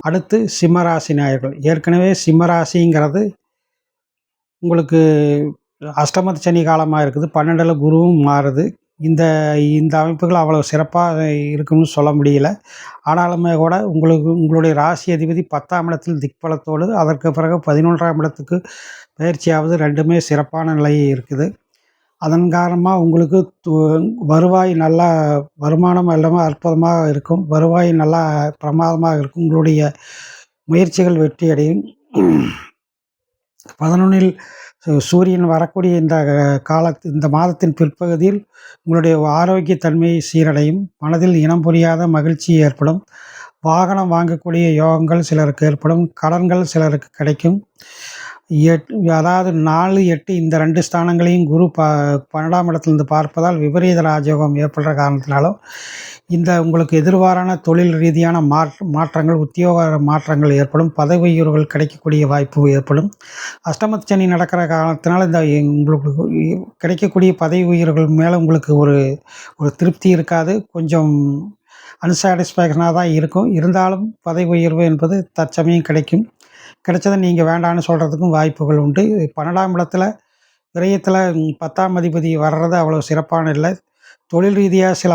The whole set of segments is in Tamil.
அடுத்து சிம்மராசி நேயர்கள். ஏற்கனவே சிம்மராசிங்கிறது உங்களுக்கு அஷ்டமத்து சனி காலமாக இருக்குது. 12ல் குருவும் மாறுது. இந்த இந்த அமைப்புகள் அவ்வளோ சிறப்பாக இருக்குன்னு சொல்ல முடியல. ஆனாலுமே கூட உங்களுடைய ராசி அதிபதி 10ஆம் இடத்தில் திக்பலத்தோடு, அதற்கு பிறகு 11ஆம் இடத்துக்கு பயிற்சியாவது 2மே சிறப்பான நிலையில் இருக்குது. அதன் காரணமாக உங்களுக்கு வருவாய் நல்லா, வருமானம் எல்லாமே அற்புதமாக இருக்கும். வருவாய் நல்லா பிரமாதமாக இருக்கும். உங்களுடைய முயற்சிகள் வெற்றியடையும். 11ல் சூரியன் வரக்கூடிய இந்த மாதத்தின் பிற்பகுதியில் உங்களுடைய ஆரோக்கியத்தன்மை சீரடையும். மனதில் இனம் புரியாத மகிழ்ச்சி ஏற்படும். வாகனம் வாங்கக்கூடிய யோகங்கள் சிலருக்கு ஏற்படும். கடன்கள் சிலருக்கு கிடைக்கும். அதாவது 4, 8 இந்த 2 ஸ்தானங்களையும் குரு 12ஆம் இடத்துலேருந்து பார்ப்பதால் விபரீத ராஜயோகம் ஏற்படுற காரணத்தினாலும் உங்களுக்கு எதிர்பாரான தொழில் ரீதியான மாற்றங்கள், உத்தியோக மாற்றங்கள் ஏற்படும். பதவி உயர்வுகள் கிடைக்கக்கூடிய வாய்ப்பு ஏற்படும். அஷ்டமத்து சனி நடக்கிற காரணத்தினால உங்களுக்கு கிடைக்கக்கூடிய பதவி உயர்வுகள் மேலே உங்களுக்கு ஒரு திருப்தி இருக்காது. கொஞ்சம் அன்சாட்டிஸ்ஃபேக்ஷனாக தான் இருக்கும். இருந்தாலும் பதவி உயர்வு என்பது தற்சமயம் கிடைக்கும். கிடைச்சதை நீங்கள் வேண்டான்னு சொல்கிறதுக்கும் வாய்ப்புகள் உண்டு. 12ஆம் இடத்துல விரயத்தில் 10ஆம் அதிபதி வர்றது அவ்வளோ சிறப்பான இல்லை. தொழில் ரீதியாக சில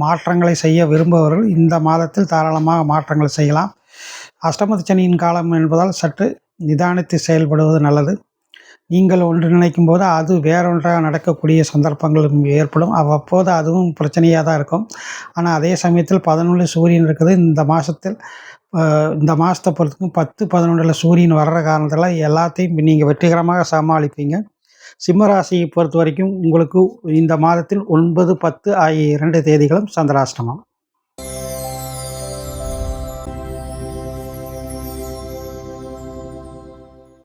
மாற்றங்களை செய்ய விரும்புபவர்கள் இந்த மாதத்தில் தாராளமாக மாற்றங்கள் செய்யலாம். அஷ்டமத்து சனியின் காலம் என்பதால் சற்று நிதானித்து செயல்படுவது நல்லது. நீங்கள் ஒன்று நினைக்கும் போது அது வேறொன்றாக நடக்கக்கூடிய சந்தர்ப்பங்களும் ஏற்படும். அவ்வப்போது அதுவும் பிரச்சனையாக தான் இருக்கும். ஆனால் அதே சமயத்தில் 11ல் சூரியன் இருக்குது. இந்த மாதத்தை பொறுத்துக்கும் 10, 11ல் சூரியன் வர்ற காரணத்தில் எல்லாத்தையும் நீங்கள் வெற்றிகரமாக சமாளிப்பீங்க. சிம்மராசியை பொறுத்த வரைக்கும் உங்களுக்கு இந்த மாதத்தில் 9, 10 ஆகிய 2 தேதிகளும் சந்திராஷ்டமம்.